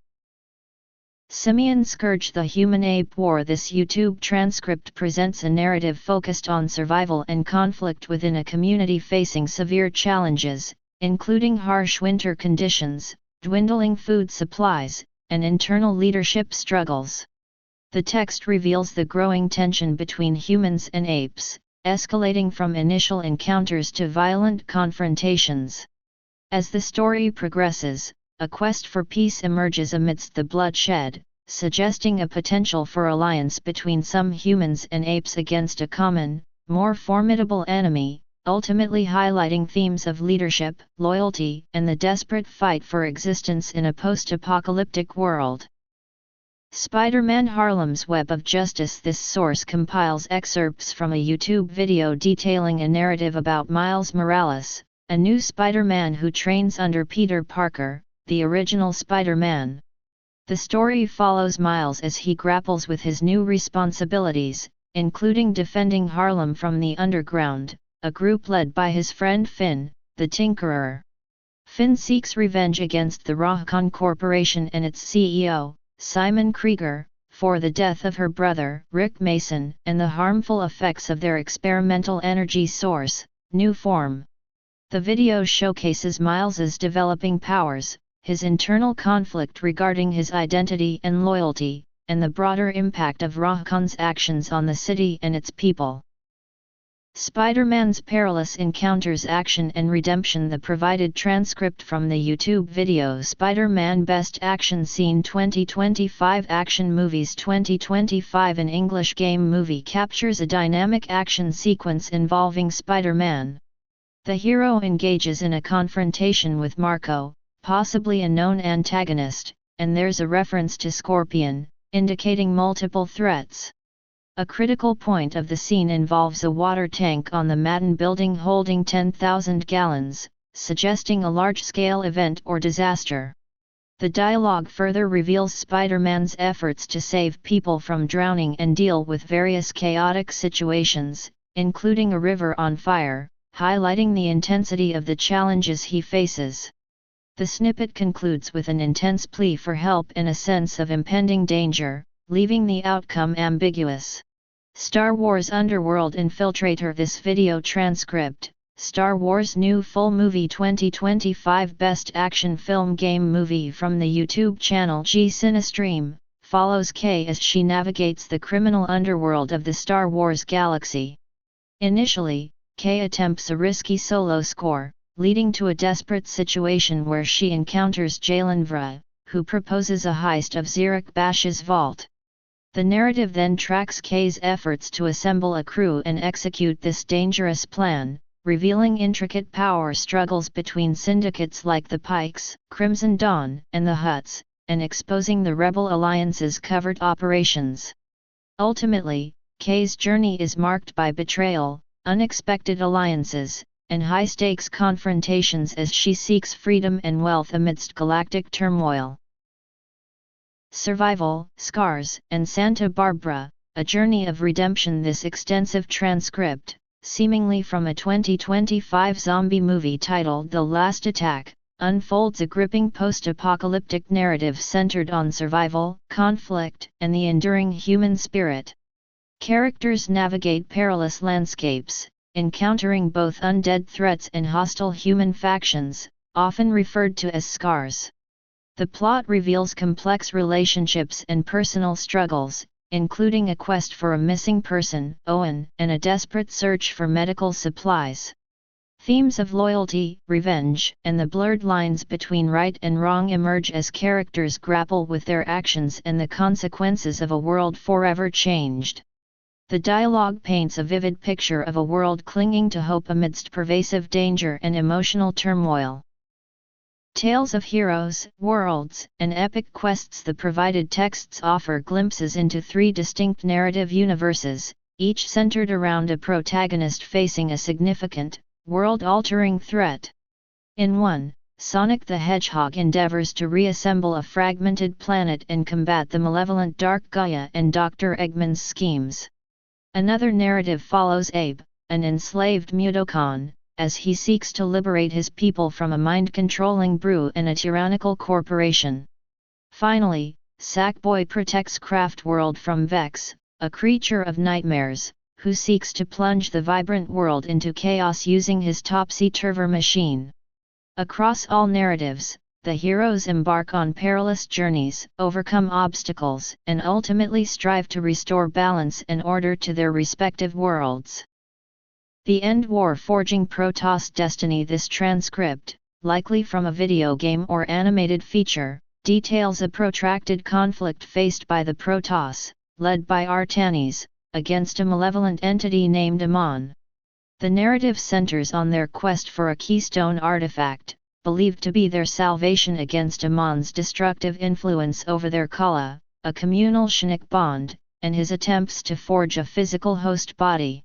Simian Scourge The Human-Ape War. This YouTube transcript presents a narrative focused on survival and conflict within a community facing severe challenges, including harsh winter conditions, dwindling food supplies, and internal leadership struggles. The text reveals the growing tension between humans and apes, escalating from initial encounters to violent confrontations. As the story progresses, a quest for peace emerges amidst the bloodshed, suggesting a potential for alliance between some humans and apes against a common, more formidable enemy, ultimately highlighting themes of leadership, loyalty, and the desperate fight for existence in a post-apocalyptic world. Spider-Man Harlem's Web of Justice. This source compiles excerpts from a YouTube video detailing a narrative about Miles Morales, a new Spider-Man who trains under Peter Parker, the original Spider-Man. The story follows Miles as he grapples with his new responsibilities, including defending Harlem from the Underground, a group led by his friend Finn, the Tinkerer. Finn seeks revenge against the Rohcon Corporation and its CEO, Simon Krieger, for the death of her brother, Rick Mason, and the harmful effects of their experimental energy source, Nuform. The video showcases Miles's developing powers, his internal conflict regarding his identity and loyalty, and the broader impact of Rohcon's actions on the city and its people. Spider-Man's Perilous Encounters Action and Redemption. The provided transcript from the YouTube video Spider-Man Best Action Scene 2025 Action Movies 2025 An English game movie captures a dynamic action sequence involving Spider-Man. The hero engages in a confrontation with Marco, possibly a known antagonist, and there's a reference to Scorpion, indicating multiple threats. A critical point of the scene involves a water tank on the Madden building holding 10,000 gallons, suggesting a large-scale event or disaster. The dialogue further reveals Spider-Man's efforts to save people from drowning and deal with various chaotic situations, including a river on fire, highlighting the intensity of the challenges he faces. The snippet concludes with an intense plea for help and a sense of impending danger, leaving the outcome ambiguous. Star Wars Underworld Infiltrator. This video transcript, Star Wars New Full Movie 2025 Best Action Film Game Movie from the YouTube channel G Cinestream, follows Kay as she navigates the criminal underworld of the Star Wars galaxy. Initially, Kay attempts a risky solo score, leading to a desperate situation where she encounters Jalen Vra, who proposes a heist of Zirek Bash's vault. The narrative then tracks Kay's efforts to assemble a crew and execute this dangerous plan, revealing intricate power struggles between syndicates like the Pikes, Crimson Dawn, and the Hutts, and exposing the Rebel Alliance's covert operations. Ultimately, Kay's journey is marked by betrayal, unexpected alliances, and high-stakes confrontations as she seeks freedom and wealth amidst galactic turmoil. Survival, Scars, and Santa Barbara, A Journey of Redemption. This extensive transcript, seemingly from a 2025 zombie movie titled The Last Attack, unfolds a gripping post-apocalyptic narrative centered on survival, conflict, and the enduring human spirit. Characters navigate perilous landscapes, encountering both undead threats and hostile human factions, often referred to as Scars. The plot reveals complex relationships and personal struggles, including a quest for a missing person, Owen, and a desperate search for medical supplies. Themes of loyalty, revenge, and the blurred lines between right and wrong emerge as characters grapple with their actions and the consequences of a world forever changed. The dialogue paints a vivid picture of a world clinging to hope amidst pervasive danger and emotional turmoil. Tales of heroes, worlds, and epic quests. The provided texts offer glimpses into three distinct narrative universes, each centered around a protagonist facing a significant, world-altering threat. In one, Sonic the Hedgehog endeavors to reassemble a fragmented planet and combat the malevolent Dark Gaia and Dr. Eggman's schemes. Another narrative follows Abe, an enslaved Mudokon, as he seeks to liberate his people from a mind-controlling brew and a tyrannical corporation. Finally, Sackboy protects Craftworld from Vex, a creature of nightmares, who seeks to plunge the vibrant world into chaos using his topsy-turvy machine. Across all narratives, the heroes embark on perilous journeys, overcome obstacles, and ultimately strive to restore balance and order to their respective worlds. The End War Forging Protoss Destiny. This transcript, likely from a video game or animated feature, details a protracted conflict faced by the Protoss, led by Artanis, against a malevolent entity named Amon. The narrative centers on their quest for a keystone artifact, believed to be their salvation against Amon's destructive influence over their Kala, a communal Shinik bond, and his attempts to forge a physical host body.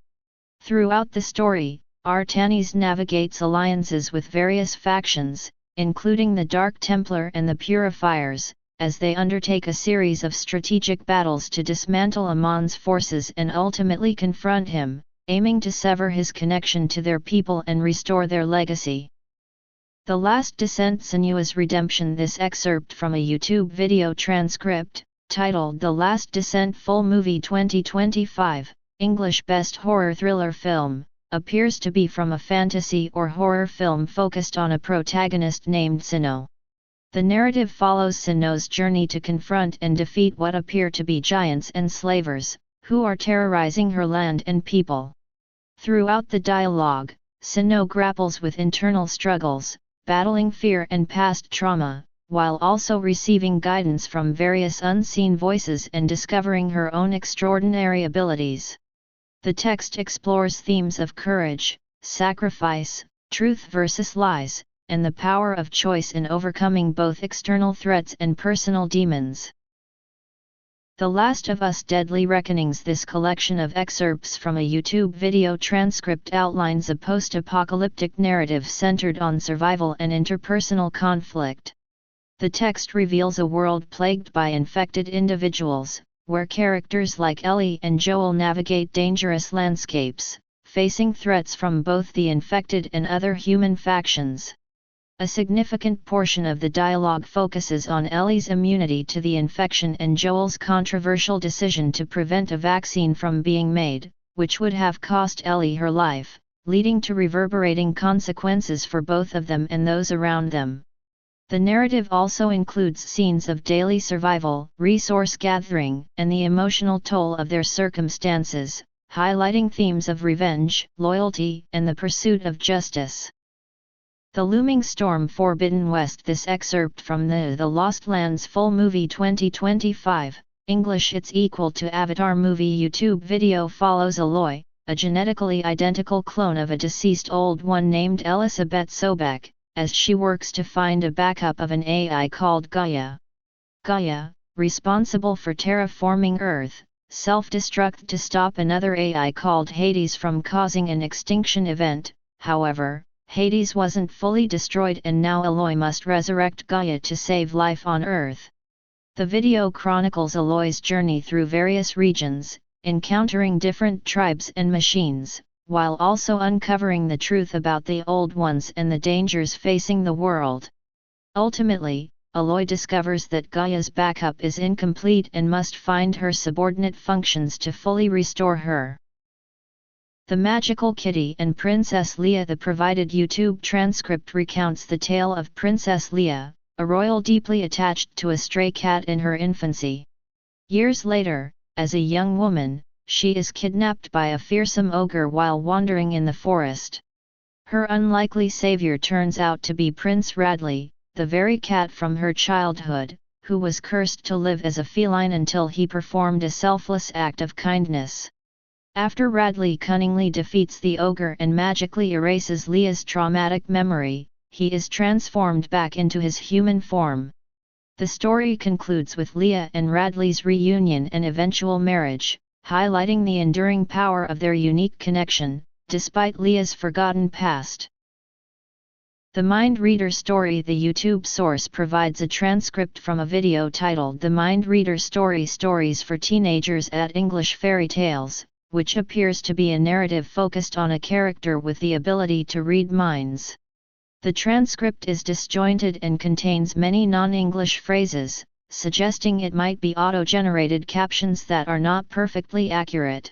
Throughout the story, Artanis navigates alliances with various factions, including the Dark Templar and the Purifiers, as they undertake a series of strategic battles to dismantle Amon's forces and ultimately confront him, aiming to sever his connection to their people and restore their legacy. The Last Descent: Senua's Redemption. This excerpt from a YouTube video transcript, titled The Last Descent Full Movie 2025, English Best Horror Thriller Film, appears to be from a fantasy or horror film focused on a protagonist named Sinnoh. The narrative follows Sinnoh's journey to confront and defeat what appear to be giants and slavers, who are terrorizing her land and people. Throughout the dialogue, Sinnoh grapples with internal struggles, battling fear and past trauma, while also receiving guidance from various unseen voices and discovering her own extraordinary abilities. The text explores themes of courage, sacrifice, truth versus lies, and the power of choice in overcoming both external threats and personal demons. The Last of Us: Deadly Reckonings. This collection of excerpts from a YouTube video transcript outlines a post-apocalyptic narrative centered on survival and interpersonal conflict. The text reveals a world plagued by infected individuals, where characters like Ellie and Joel navigate dangerous landscapes, facing threats from both the infected and other human factions. A significant portion of the dialogue focuses on Ellie's immunity to the infection and Joel's controversial decision to prevent a vaccine from being made, which would have cost Ellie her life, leading to reverberating consequences for both of them and those around them. The narrative also includes scenes of daily survival, resource gathering, and the emotional toll of their circumstances, highlighting themes of revenge, loyalty, and the pursuit of justice. The Looming Storm: Forbidden West. This excerpt from the Lost Lands Full Movie 2025, English It's Equal to Avatar movie YouTube video follows Aloy, a genetically identical clone of a deceased Old One named Elisabeth Sobeck, as she works to find a backup of an AI called Gaia. Gaia, responsible for terraforming Earth, self-destruct to stop another AI called Hades from causing an extinction event. However, Hades wasn't fully destroyed and now Aloy must resurrect Gaia to save life on Earth. The video chronicles Aloy's journey through various regions, encountering different tribes and machines, while also uncovering the truth about the Old Ones and the dangers facing the world. Ultimately, Aloy discovers that Gaia's backup is incomplete and must find her subordinate functions to fully restore her. The Magical Kitty and Princess Leia. The provided YouTube transcript recounts the tale of Princess Leia, a royal deeply attached to a stray cat in her infancy. Years later, as a young woman, she is kidnapped by a fearsome ogre while wandering in the forest. Her unlikely savior turns out to be Prince Radley, the very cat from her childhood, who was cursed to live as a feline until he performed a selfless act of kindness. After Radley cunningly defeats the ogre and magically erases Leia's traumatic memory, he is transformed back into his human form. The story concludes with Leia and Radley's reunion and eventual marriage, highlighting the enduring power of their unique connection, despite Leia's forgotten past. The Mind Reader Story. The YouTube source provides a transcript from a video titled The Mind Reader Story: Stories for Teenagers at English Fairy Tales, which appears to be a narrative focused on a character with the ability to read minds. The transcript is disjointed and contains many non-English phrases, suggesting it might be auto-generated captions that are not perfectly accurate.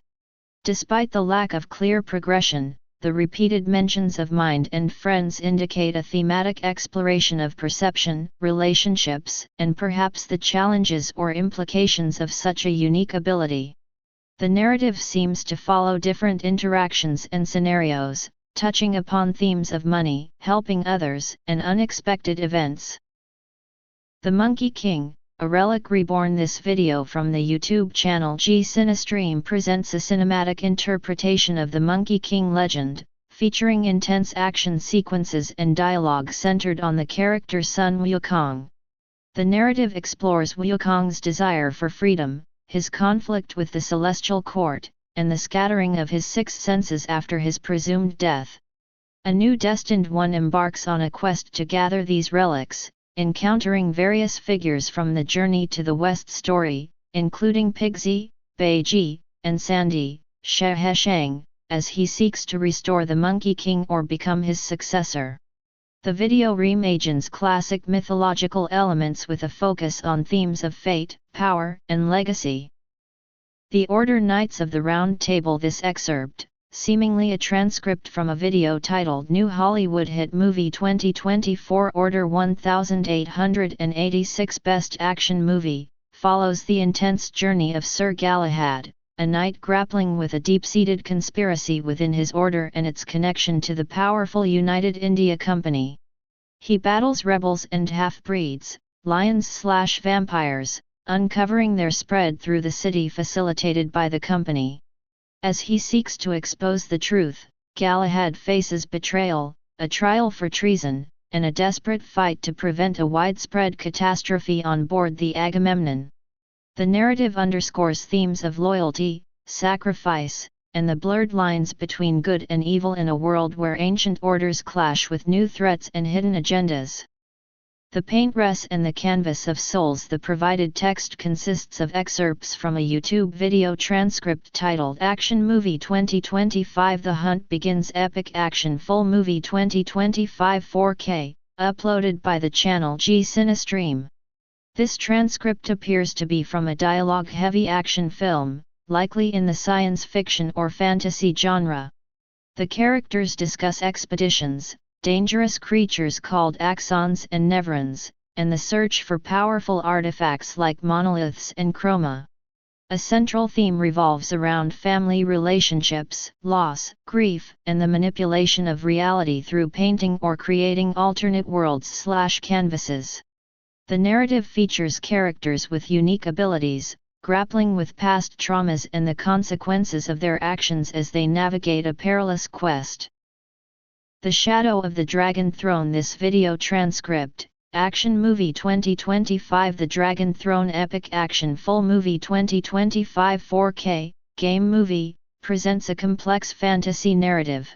Despite the lack of clear progression, the repeated mentions of mind and friends indicate a thematic exploration of perception, relationships, and perhaps the challenges or implications of such a unique ability. The narrative seems to follow different interactions and scenarios, touching upon themes of money, helping others, and unexpected events. The Monkey King, a relic reborn. This video from the YouTube channel G Cinestream presents a cinematic interpretation of the Monkey King legend, featuring intense action sequences and dialogue centered on the character Sun Wukong. The narrative explores Wukong's desire for freedom, his conflict with the Celestial Court, and the scattering of his six senses after his presumed death. A new Destined One embarks on a quest to gather these relics, encountering various figures from the Journey to the West story, including Pigsy, Beiji, and Sandy, Sheheshang, as he seeks to restore the Monkey King or become his successor. The video reimagines classic mythological elements with a focus on themes of fate, power, and legacy. The Order: Knights of the Round Table. This excerpt, seemingly a transcript from a video titled New Hollywood Hit Movie 2024 Order 1886 Best Action Movie, follows the intense journey of Sir Galahad, a knight grappling with a deep-seated conspiracy within his order and its connection to the powerful United India Company. He battles rebels and half-breeds, lions/vampires, uncovering their spread through the city facilitated by the company. As he seeks to expose the truth, Galahad faces betrayal, a trial for treason, and a desperate fight to prevent a widespread catastrophe on board the Agamemnon. The narrative underscores themes of loyalty, sacrifice, and the blurred lines between good and evil in a world where ancient orders clash with new threats and hidden agendas. The paintress and the canvas of souls. The provided text consists of excerpts from a YouTube video transcript titled Action Movie 2025 The Hunt Begins Epic Action Full Movie 2025 4K, uploaded by the channel G Cinestream. This transcript appears to be from a dialogue-heavy action film, likely in the science fiction or fantasy genre. The characters discuss expeditions, dangerous creatures called Axons and Nevrons, and the search for powerful artifacts like monoliths and chroma. A central theme revolves around family relationships, loss, grief, and the manipulation of reality through painting or creating alternate worlds/canvases. The narrative features characters with unique abilities, grappling with past traumas and the consequences of their actions as they navigate a perilous quest. The Shadow of the Dragon Throne. This video transcript, Action Movie 2025 The Dragon Throne Epic Action Full Movie 2025 4K, Game Movie, presents a complex fantasy narrative.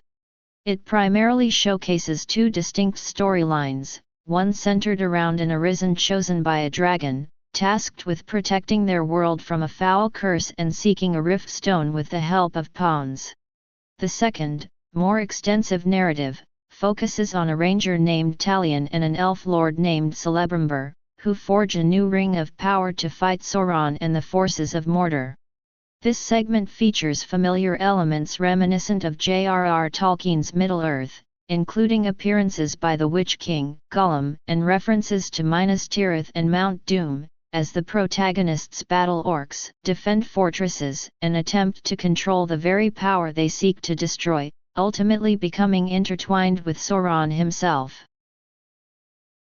It primarily showcases two distinct storylines, one centered around an arisen chosen by a dragon, tasked with protecting their world from a foul curse and seeking a rift stone with the help of pawns. The second, more extensive narrative, focuses on a ranger named Talion and an elf lord named Celebrimbor, who forge a new ring of power to fight Sauron and the forces of Mordor. This segment features familiar elements reminiscent of J.R.R. Tolkien's Middle-earth, including appearances by the Witch King, Gollum, and references to Minas Tirith and Mount Doom, as the protagonists battle orcs, defend fortresses, and attempt to control the very power they seek to destroy, ultimately becoming intertwined with Sauron himself.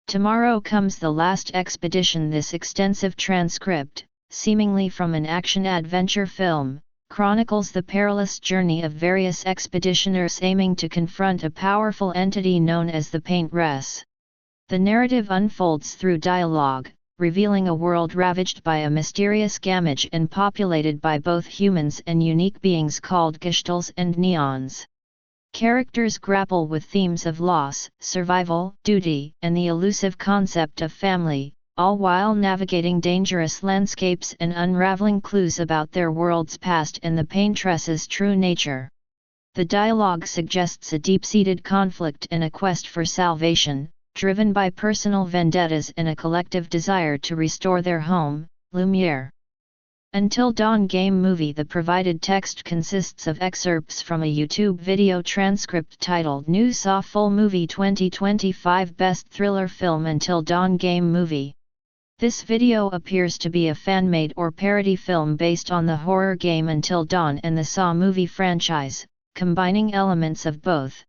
Tomorrow Comes the Last Expedition. This extensive transcript, seemingly from an action-adventure film, chronicles the perilous journey of various expeditioners aiming to confront a powerful entity known as the Paintress. The narrative unfolds through dialogue, revealing a world ravaged by a mysterious gamage and populated by both humans and unique beings called Geshtals and Neons. Characters grapple with themes of loss, survival, duty, and the elusive concept of family, all while navigating dangerous landscapes and unraveling clues about their world's past and the Paintress's true nature. The dialogue suggests a deep-seated conflict and a quest for salvation, driven by personal vendettas and a collective desire to restore their home, Lumiere. Until Dawn Game Movie. The provided text consists of excerpts from a YouTube video transcript titled New Saw Full Movie 2025 Best Thriller Film Until Dawn Game Movie. This video appears to be a fan-made or parody film based on the horror game Until Dawn and the Saw movie franchise, combining elements of both.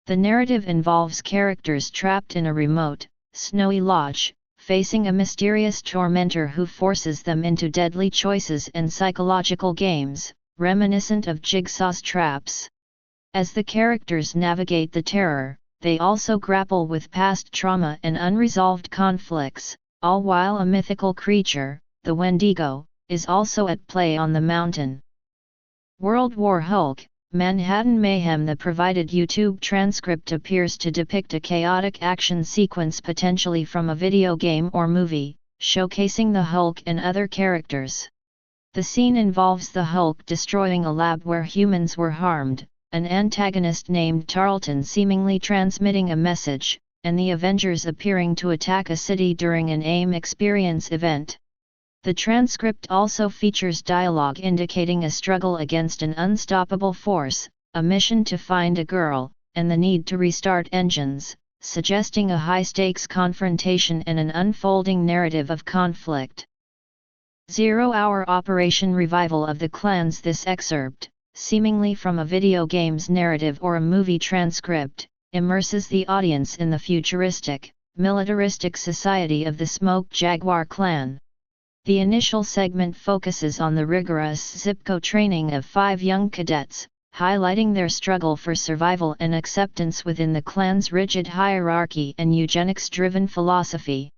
The narrative involves characters trapped in a remote, snowy lodge, facing a mysterious tormentor who forces them into deadly choices and psychological games, reminiscent of Jigsaw's traps. As the characters navigate the terror, they also grapple with past trauma and unresolved conflicts, all while a mythical creature, the Wendigo, is also at play on the mountain. World War Hulk, Manhattan Mayhem. The provided YouTube transcript appears to depict a chaotic action sequence potentially from a video game or movie, showcasing the Hulk and other characters. The scene involves the Hulk destroying a lab where humans were harmed, an antagonist named Tarleton seemingly transmitting a message, and the Avengers appearing to attack a city during an AIM experience event. The transcript also features dialogue indicating a struggle against an unstoppable force, a mission to find a girl, and the need to restart engines, suggesting a high-stakes confrontation and an unfolding narrative of conflict. 0 Hour Operation Revival of the Clans. This excerpt, seemingly from a video game's narrative or a movie transcript, immerses the audience in the futuristic, militaristic society of the Smoke Jaguar clan. The initial segment focuses on the rigorous ZIPCO training of 5 young cadets, highlighting their struggle for survival and acceptance within the clan's rigid hierarchy and eugenics-driven philosophy.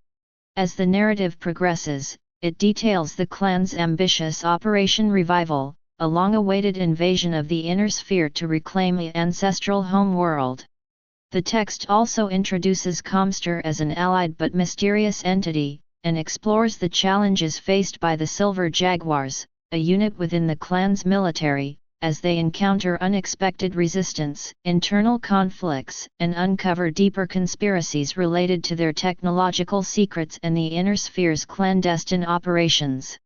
As the narrative progresses, it details the clan's ambitious Operation Revival, a long-awaited invasion of the Inner Sphere to reclaim the ancestral home world. The text also introduces Comster as an allied but mysterious entity, and explores the challenges faced by the Silver Jaguars, a unit within the clan's military, as they encounter unexpected resistance, internal conflicts, and uncover deeper conspiracies related to their technological secrets and the Inner Sphere's clandestine operations.